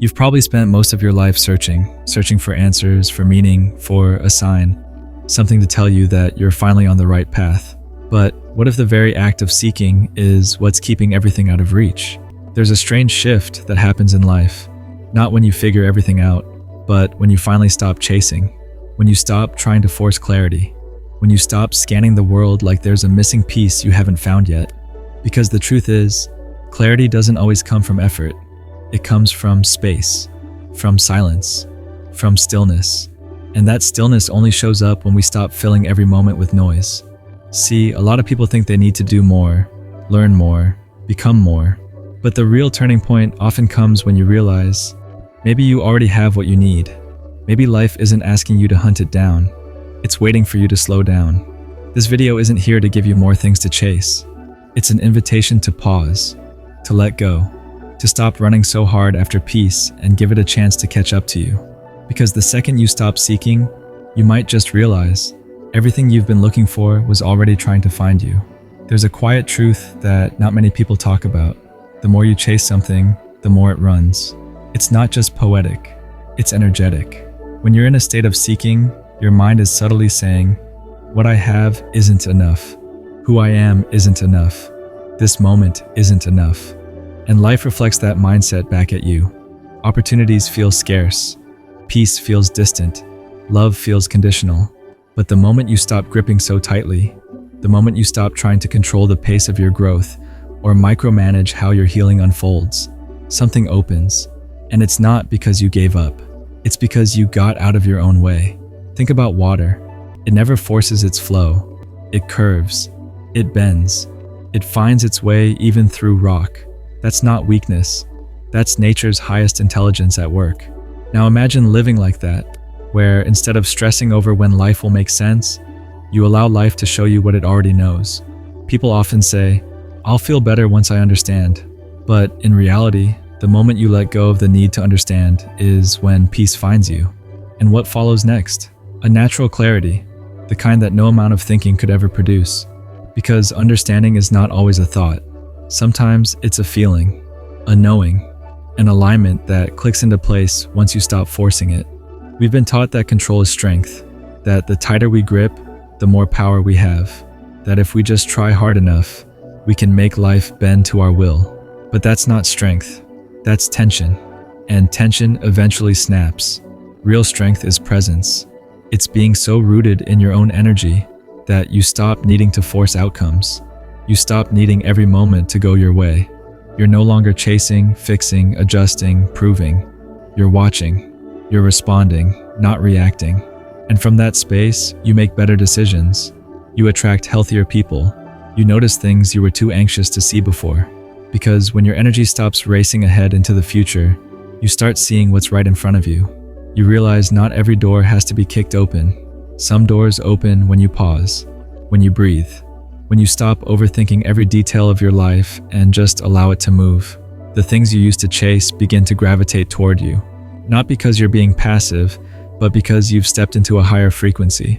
You've probably spent most of your life searching for answers, for meaning, for a sign, something to tell you that you're finally on the right path. But what if the very act of seeking is what's keeping everything out of reach? There's a strange shift that happens in life, not when you figure everything out, but when you finally stop chasing, when you stop trying to force clarity, when you stop scanning the world like there's a missing piece you haven't found yet. Because the truth is, clarity doesn't always come from effort. It comes from space, from silence, from stillness. And that stillness only shows up when we stop filling every moment with noise. See, a lot of people think they need to do more, learn more, become more. But the real turning point often comes when you realize maybe you already have what you need. Maybe life isn't asking you to hunt it down. It's waiting for you to slow down. This video isn't here to give you more things to chase. It's an invitation to pause, to let go, to stop running so hard after peace and give it a chance to catch up to you. Because the second you stop seeking, you might just realize everything you've been looking for was already trying to find you. There's a quiet truth that not many people talk about. The more you chase something, the more it runs. It's not just poetic, it's energetic. When you're in a state of seeking, your mind is subtly saying, what I have isn't enough. Who I am isn't enough. This moment isn't enough. And life reflects that mindset back at you. Opportunities feel scarce. Peace feels distant. Love feels conditional. But the moment you stop gripping so tightly, the moment you stop trying to control the pace of your growth or micromanage how your healing unfolds, something opens. And it's not because you gave up. It's because you got out of your own way. Think about water. It never forces its flow. It curves. It bends. It finds its way even through rock. That's not weakness. That's nature's highest intelligence at work. Now imagine living like that, where instead of stressing over when life will make sense, you allow life to show you what it already knows. People often say, I'll feel better once I understand. But in reality, the moment you let go of the need to understand is when peace finds you. And what follows next? A natural clarity, the kind that no amount of thinking could ever produce. Because understanding is not always a thought. Sometimes it's a feeling, a knowing, an alignment that clicks into place once you stop forcing it. We've been taught that control is strength, that the tighter we grip, the more power we have, that if we just try hard enough, we can make life bend to our will. But that's not strength, that's tension. And tension eventually snaps. Real strength is presence. It's being so rooted in your own energy that you stop needing to force outcomes. You stop needing every moment to go your way. You're no longer chasing, fixing, adjusting, proving. You're watching. You're responding, not reacting. And from that space, you make better decisions. You attract healthier people. You notice things you were too anxious to see before. Because when your energy stops racing ahead into the future, you start seeing what's right in front of you. You realize not every door has to be kicked open. Some doors open when you pause, when you breathe, when you stop overthinking every detail of your life and just allow it to move. The things you used to chase begin to gravitate toward you. Not because you're being passive, but because you've stepped into a higher frequency.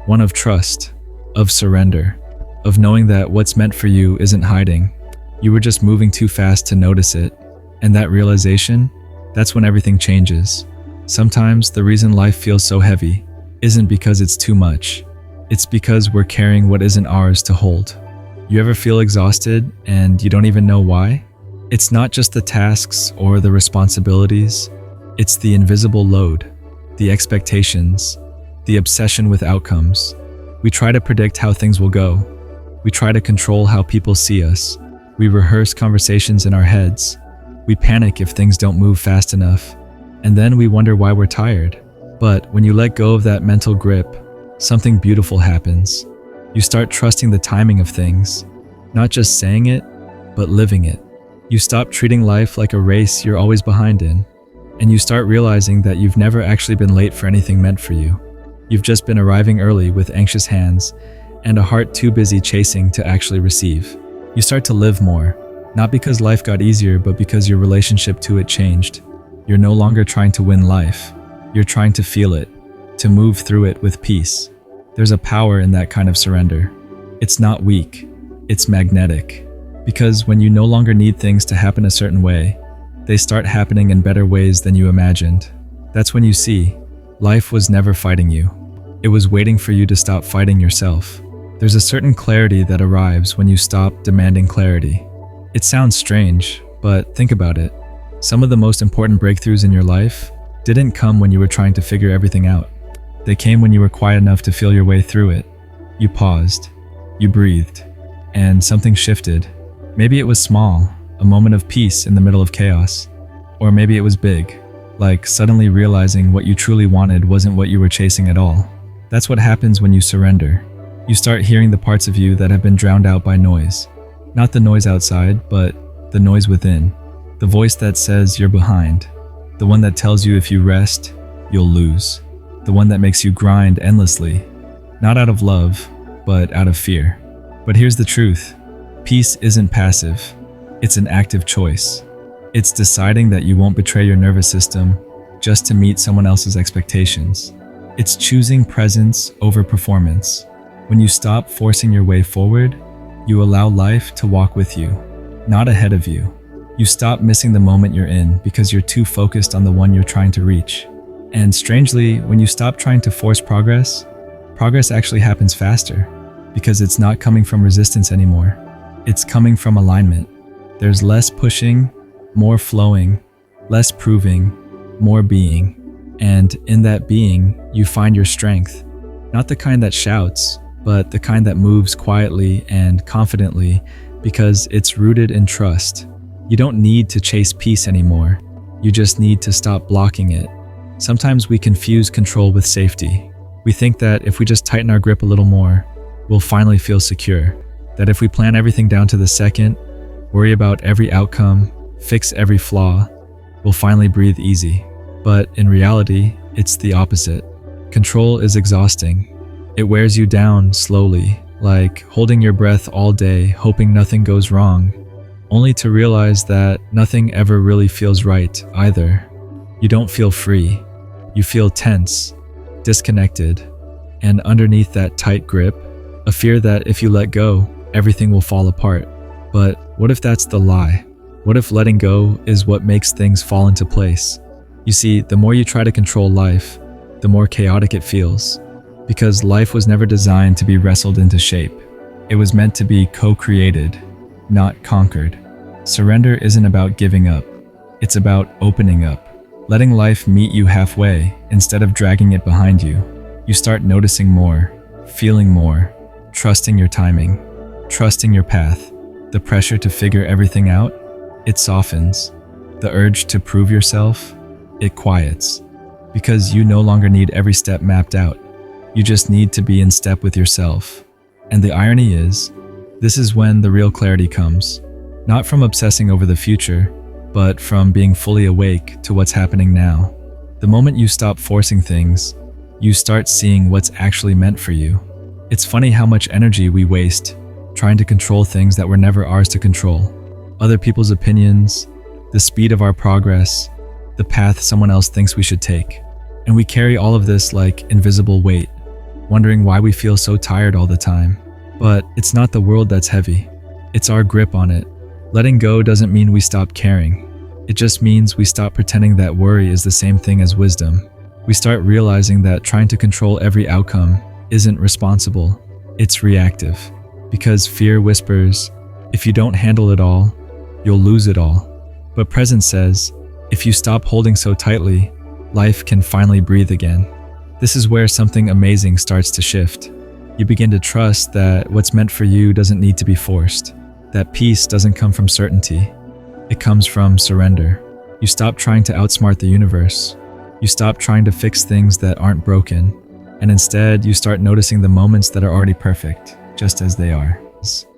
One of trust, of surrender, of knowing that what's meant for you isn't hiding. You were just moving too fast to notice it. And that realization, that's when everything changes. Sometimes the reason life feels so heavy isn't because it's too much. It's because we're carrying what isn't ours to hold. You ever feel exhausted and you don't even know why? It's not just the tasks or the responsibilities. It's the invisible load, the expectations, the obsession with outcomes. We try to predict how things will go. We try to control how people see us. We rehearse conversations in our heads. We panic if things don't move fast enough. And then we wonder why we're tired. But when you let go of that mental grip, something beautiful happens. You start trusting the timing of things, not just saying it, but living it. You stop treating life like a race you're always behind in, and you start realizing that you've never actually been late for anything meant for you. You've just been arriving early with anxious hands and a heart too busy chasing to actually receive. You start to live more, not because life got easier, but because your relationship to it changed. You're no longer trying to win life. You're trying to feel it, to move through it with peace. There's a power in that kind of surrender. It's not weak, it's magnetic. Because when you no longer need things to happen a certain way, they start happening in better ways than you imagined. That's when you see, life was never fighting you. It was waiting for you to stop fighting yourself. There's a certain clarity that arrives when you stop demanding clarity. It sounds strange, but think about it. Some of the most important breakthroughs in your life didn't come when you were trying to figure everything out. They came when you were quiet enough to feel your way through it. You paused, you breathed, and something shifted. Maybe it was small, a moment of peace in the middle of chaos. Or maybe it was big, like suddenly realizing what you truly wanted wasn't what you were chasing at all. That's what happens when you surrender. You start hearing the parts of you that have been drowned out by noise. Not the noise outside, but the noise within. The voice that says you're behind. The one that tells you if you rest, you'll lose. The one that makes you grind endlessly. Not out of love, but out of fear. But here's the truth. Peace isn't passive. It's an active choice. It's deciding that you won't betray your nervous system just to meet someone else's expectations. It's choosing presence over performance. When you stop forcing your way forward, you allow life to walk with you, not ahead of you. You stop missing the moment you're in because you're too focused on the one you're trying to reach. And strangely, when you stop trying to force progress actually happens faster because it's not coming from resistance anymore. It's coming from alignment. There's less pushing, more flowing, less proving, more being. And in that being, you find your strength. Not the kind that shouts, but the kind that moves quietly and confidently because it's rooted in trust. You don't need to chase peace anymore. You just need to stop blocking it. Sometimes we confuse control with safety. We think that if we just tighten our grip a little more, we'll finally feel secure. That if we plan everything down to the second, worry about every outcome, fix every flaw, we'll finally breathe easy. But in reality, it's the opposite. Control is exhausting. It wears you down slowly, like holding your breath all day, hoping nothing goes wrong, only to realize that nothing ever really feels right either. You don't feel free. You feel tense, disconnected, and underneath that tight grip, a fear that if you let go, everything will fall apart. But what if that's the lie? What if letting go is what makes things fall into place? You see, the more you try to control life, the more chaotic it feels. Because life was never designed to be wrestled into shape. It was meant to be co-created, not conquered. Surrender isn't about giving up. It's about opening up. Letting life meet you halfway instead of dragging it behind you. You start noticing more, feeling more, trusting your timing, trusting your path. The pressure to figure everything out, it softens. The urge to prove yourself, it quiets. Because you no longer need every step mapped out. You just need to be in step with yourself. And the irony is, this is when the real clarity comes. Not from obsessing over the future, but from being fully awake to what's happening now. The moment you stop forcing things, you start seeing what's actually meant for you. It's funny how much energy we waste trying to control things that were never ours to control. Other people's opinions, the speed of our progress, the path someone else thinks we should take. And we carry all of this like invisible weight, wondering why we feel so tired all the time. But it's not the world that's heavy. It's our grip on it. Letting go doesn't mean we stop caring. It just means we stop pretending that worry is the same thing as wisdom. We start realizing that trying to control every outcome isn't responsible. It's reactive. Because fear whispers, if you don't handle it all, you'll lose it all. But presence says, if you stop holding so tightly, life can finally breathe again. This is where something amazing starts to shift. You begin to trust that what's meant for you doesn't need to be forced. That peace doesn't come from certainty. It comes from surrender. You stop trying to outsmart the universe. You stop trying to fix things that aren't broken. And instead, you start noticing the moments that are already perfect, just as they are.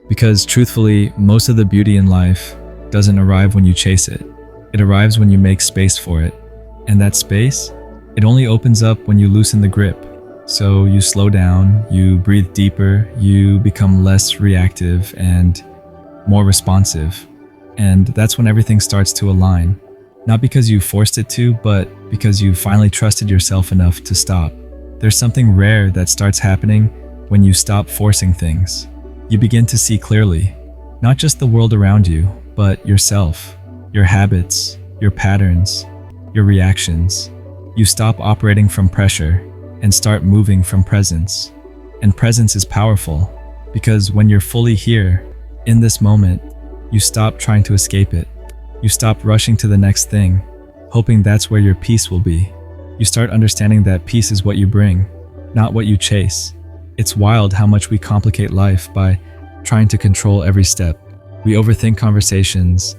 Because truthfully, most of the beauty in life doesn't arrive when you chase it. It arrives when you make space for it. And that space, it only opens up when you loosen the grip. So you slow down, you breathe deeper, you become less reactive and more responsive. And that's when everything starts to align. Not because you forced it to, but because you finally trusted yourself enough to stop. There's something rare that starts happening when you stop forcing things. You begin to see clearly, not just the world around you, but yourself, your habits, your patterns, your reactions. You stop operating from pressure and start moving from presence. And presence is powerful because when you're fully here, in this moment, you stop trying to escape it. You stop rushing to the next thing, hoping that's where your peace will be. You start understanding that peace is what you bring, not what you chase. It's wild how much we complicate life by trying to control every step. We overthink conversations.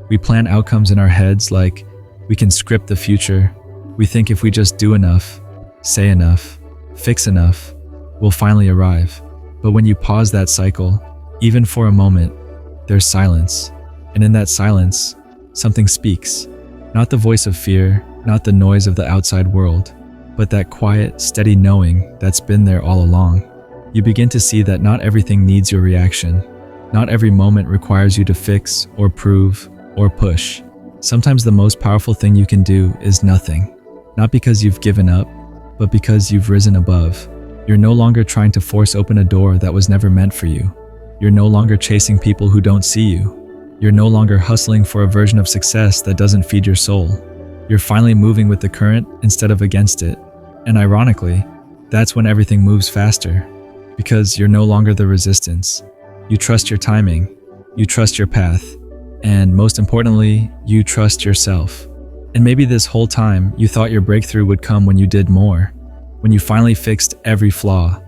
We plan outcomes in our heads like we can script the future. We think if we just do enough, say enough, fix enough, we'll finally arrive. But when you pause that cycle, even for a moment, there's silence. And in that silence, something speaks. Not the voice of fear, not the noise of the outside world, but that quiet, steady knowing that's been there all along. You begin to see that not everything needs your reaction. Not every moment requires you to fix or prove or push. Sometimes the most powerful thing you can do is nothing. Not because you've given up, but because you've risen above. You're no longer trying to force open a door that was never meant for you. You're no longer chasing people who don't see you. You're no longer hustling for a version of success that doesn't feed your soul. You're finally moving with the current instead of against it. And ironically, that's when everything moves faster. Because you're no longer the resistance. You trust your timing. You trust your path. And most importantly, you trust yourself. And maybe this whole time, you thought your breakthrough would come when you did more. When you finally fixed every flaw.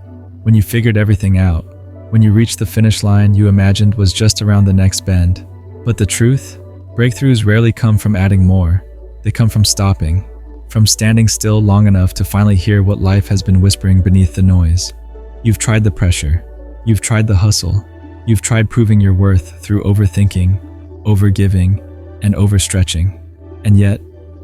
When you figured everything out. When you reached the finish line you imagined was just around the next bend. But the truth? Breakthroughs rarely come from adding more. They come from stopping. From standing still long enough to finally hear what life has been whispering beneath the noise. You've tried the pressure. You've tried the hustle. You've tried proving your worth through overthinking, overgiving, and overstretching. And yet,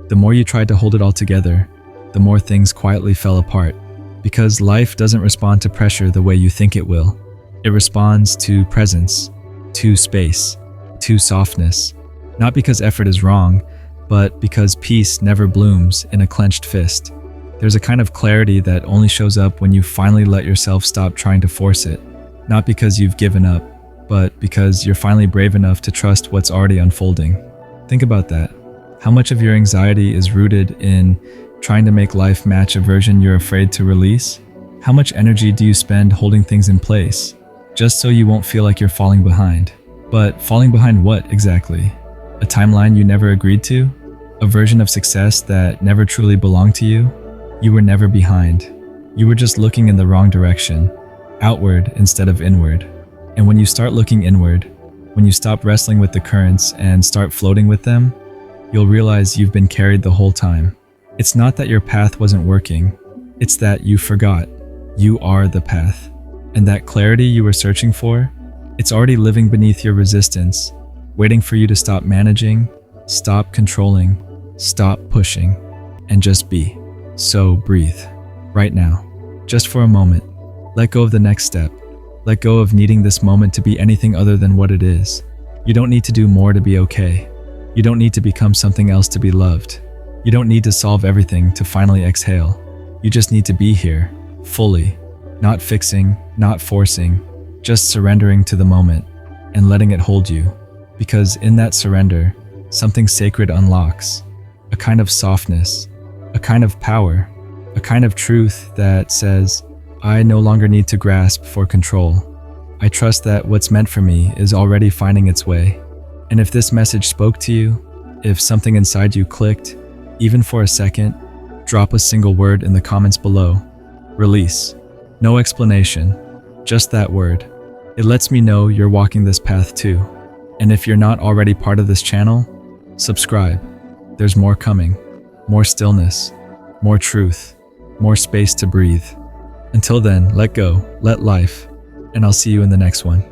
the more you tried to hold it all together, the more things quietly fell apart. Because life doesn't respond to pressure the way you think it will. It responds to presence, to space, to softness. Not because effort is wrong, but because peace never blooms in a clenched fist. There's a kind of clarity that only shows up when you finally let yourself stop trying to force it. Not because you've given up, but because you're finally brave enough to trust what's already unfolding. Think about that. How much of your anxiety is rooted in trying to make life match a version you're afraid to release? How much energy do you spend holding things in place, just so you won't feel like you're falling behind? But falling behind what exactly? A timeline you never agreed to? A version of success that never truly belonged to you? You were never behind. You were just looking in the wrong direction, outward instead of inward. And when you start looking inward, when you stop wrestling with the currents and start floating with them, you'll realize you've been carried the whole time. It's not that your path wasn't working, it's that you forgot. You are the path. And that clarity you were searching for, it's already living beneath your resistance, waiting for you to stop managing, stop controlling, stop pushing, and just be. So breathe. Right now. Just for a moment. Let go of the next step. Let go of needing this moment to be anything other than what it is. You don't need to do more to be okay. You don't need to become something else to be loved. You don't need to solve everything to finally exhale. You just need to be here, fully. Not fixing, not forcing, just surrendering to the moment and letting it hold you. Because in that surrender, something sacred unlocks. A kind of softness, a kind of power, a kind of truth that says, I no longer need to grasp for control. I trust that what's meant for me is already finding its way. And if this message spoke to you, if something inside you clicked, even for a second, drop a single word in the comments below. Release. No explanation, just that word. It lets me know you're walking this path too. And if you're not already part of this channel, subscribe. There's more coming. More stillness, more truth, more space to breathe. Until then, let go, let life, and I'll see you in the next one.